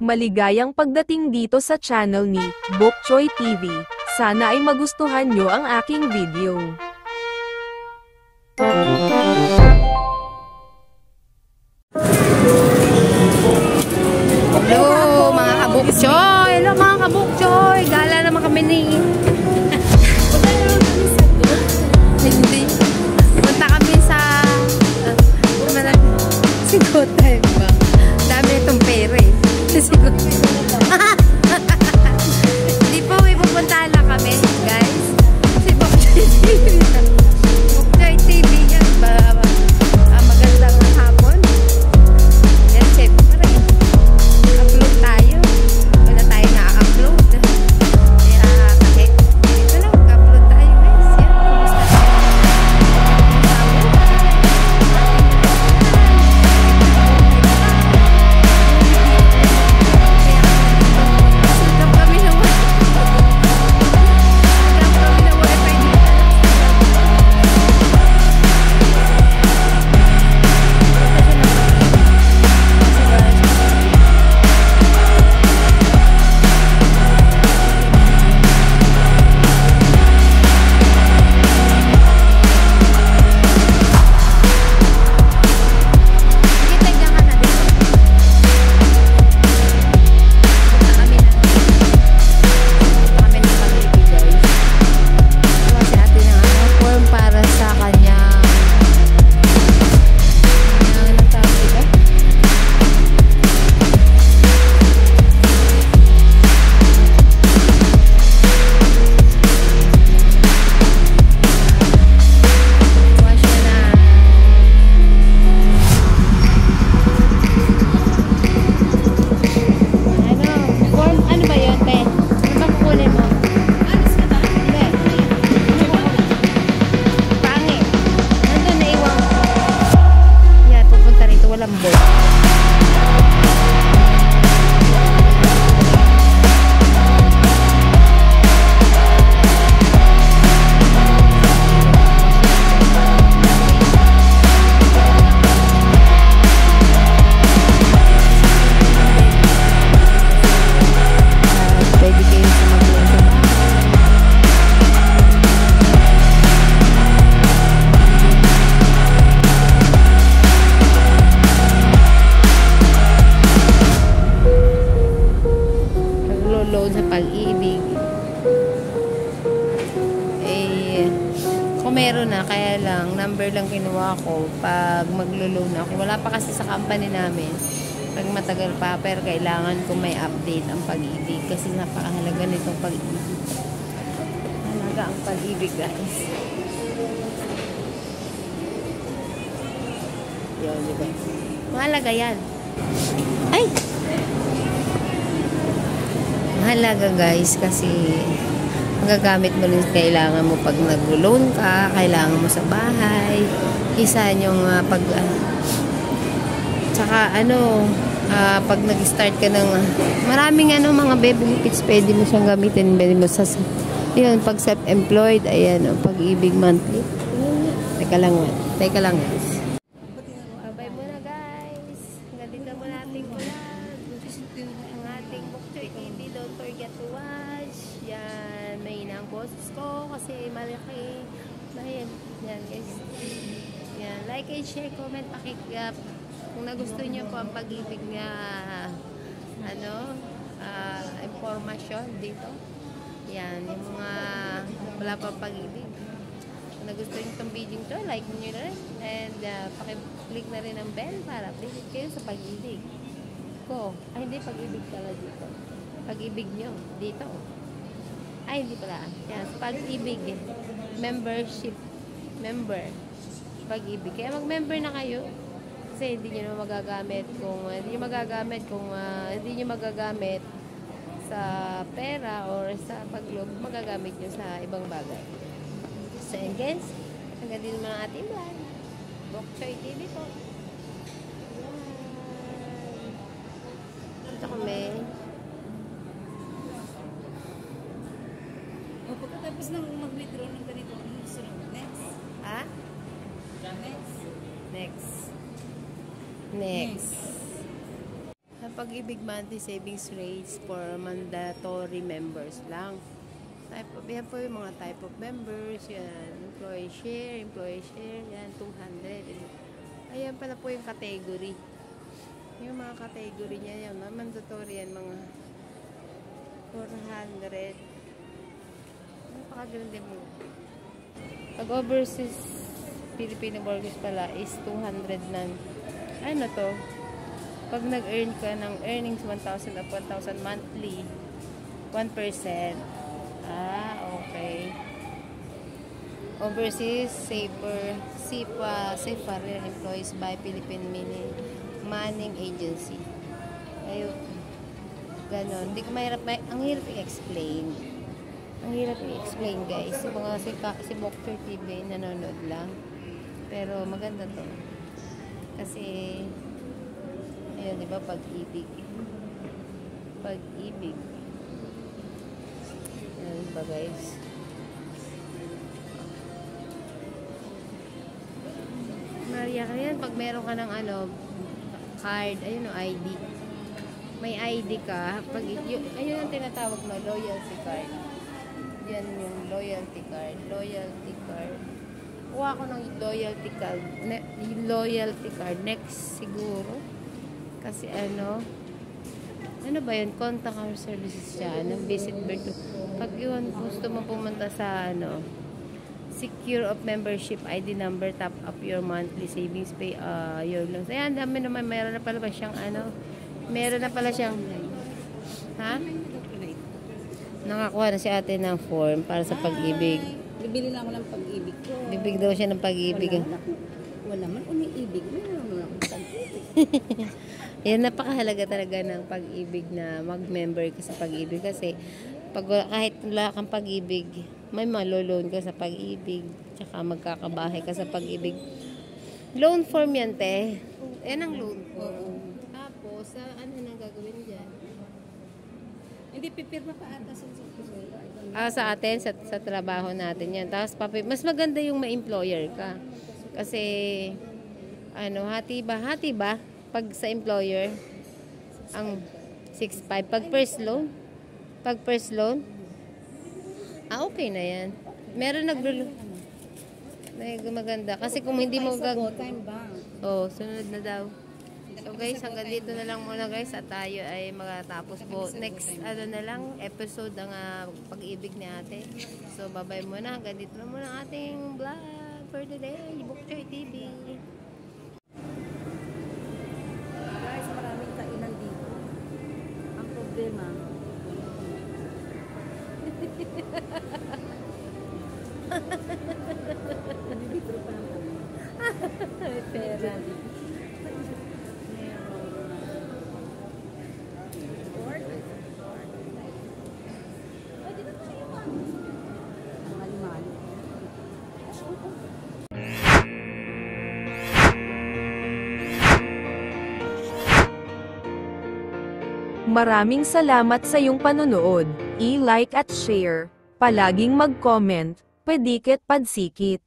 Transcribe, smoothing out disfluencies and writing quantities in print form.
Maligayang pagdating dito sa channel ni Bok Choy TV. Sana ay magustuhan nyo ang aking video. Hello mga kabok choy! Hello mga kabok choy! Gala naman kami ni... Hindi. Punta kami sa... Sigotay ba? Dami itong pera eh. Sigotay. Hindi po, may pupuntahan lang kami, guys. Si Bok Choy TV. Bok Choy TV yan ba? Magandang hapon. Yan, syempre. Upload tayo. Wala tayo na-upload. Kaya kahit dito lang, upload tayo, guys. Yan, kumusta tayo? Sa pag-ibig kung meron na, kaya lang number lang kinuha ko pag maglo-loan ako. Wala pa kasi sa company namin pag matagal pa, pero kailangan ko may update ang pag-ibig kasi napakahalaga nitong pag-ibig. Halaga ang pag-ibig, guys. Yun, diba? Mahalaga yan. Ay! Mahalaga, guys, kasi magagamit mo rin, kailangan mo pag nag-loan ka, kailangan mo sa bahay, isa yung tsaka pag nag-start ka ng maraming mga benefits, pwede mo siyang gamitin, pwede mo sa yun, pag self-employed, ayan, pag-ibig monthly. Teka lang, guys. Bye muna, guys. Ganito mo natin ang ating Bok Choy TV. Don't forget to watch. Yan, may ang boses ko kasi malaki. Yan, guys. Yan, like and share, comment, pakikap. Kung nagustuhan niyo po ang pag-ibig na informasyon dito. Yan, yung mga wala pa pag-ibig. Kung nagustuhan niyo itong video ito, like niyo na rin. And pakiclick na rin ang bell para update kayo sa pag-ibig ko. Ay, hindi, pag-ibig pala dito. Pag-ibig nyo dito. Ay, hindi pala. Yan, pag-ibig. Membership. Member. Pag-ibig. Kaya mag-member na kayo. Kasi hindi nyo magagamit sa pera or sa pag-log, magagamit nyo sa ibang bagay. So, and guys, hanggang din naman ang ating vlog. Bok Choy TV po. Ito kami. Pagkatapos nang mag-withdraw ng ganito, sunod. Next. Ha? Next. Next. Pag-ibig monthly savings rates for mandatory members lang. Yan po yung mga type of members, yan, employee share, yan, 200. Ayan pala po yung category. Yung mga category niya, yan, mandatory yan, mga 400. Napakaganda mo. Pag overseas Filipino workers pala is 200 na. Ano to? Pag nag-earn ka ng earnings 1,000 up 1,000 monthly, 1%. Okay. Overseas SIPA employees by Philippine Manning Agency. Ayun. Ganon. Hindi ko mahirap. Ang hirap i-explain. Ang hirap i-explain, guys. Yung mga si Bokchoy TV nanonood lang. Pero maganda to. Kasi ayun, di ba, pag-ibig. Pag-ibig. Ayun ba, guys? Maria ka yan, pag meron ka ng card, ayun o, ID. May ID ka, pag ayun ang tinatawag mo, loyalty card. Yan yung loyalty card. Loyalty card. Kuha ko ng loyalty card. Loyalty card. Next siguro. Kasi ano ba yun? Contact our services siya. Visit virtual. Pag yun, gusto mo pumunta sa secure of membership ID number, top up your monthly savings, pay your loans. Ayan, dami naman. Meron na pala ba siyang meron na pala siyang nakakuha na si ate ng form para sa pag-ibig. Bibili na ako ng pag-ibig ko. Bibig daw siya ng pag-ibig. Wala man, umiibig. Wala naman akong pag-ibig. Yan, napakahalaga talaga ng pag-ibig na mag-member ka sa pag-ibig. Kasi kahit wala kang pag-ibig, may maloloan ka sa pag-ibig. Tsaka magkakabahay ka sa pag-ibig. Loan form yan, te. Yan ang loan form. Tapos, ano nang gagawin dyan? Hindi, pipirma pa ata sa Sa atin, sa trabaho natin yan. Tapos, mas maganda yung ma-employer ka. Kasi, hati ba? Pag sa employer, ang 6.5. Pag first loan, okay na yan. Meron maganda. Kasi kung hindi mo time bank. sunod na daw. So guys, hanggang dito na lang muna guys at tayo ay magatapos po next na lang episode ng pag-ibig ni ate. So bye-bye muna, hanggang dito na muna ang ating vlog for today, Bokchoy TV. Guys, maraming kainan dito. Ang problema, bibitro pa lang kami. Pera. Maraming salamat sa iyong panonood. I-like at share. Palaging mag-comment. Pedikit padsikit.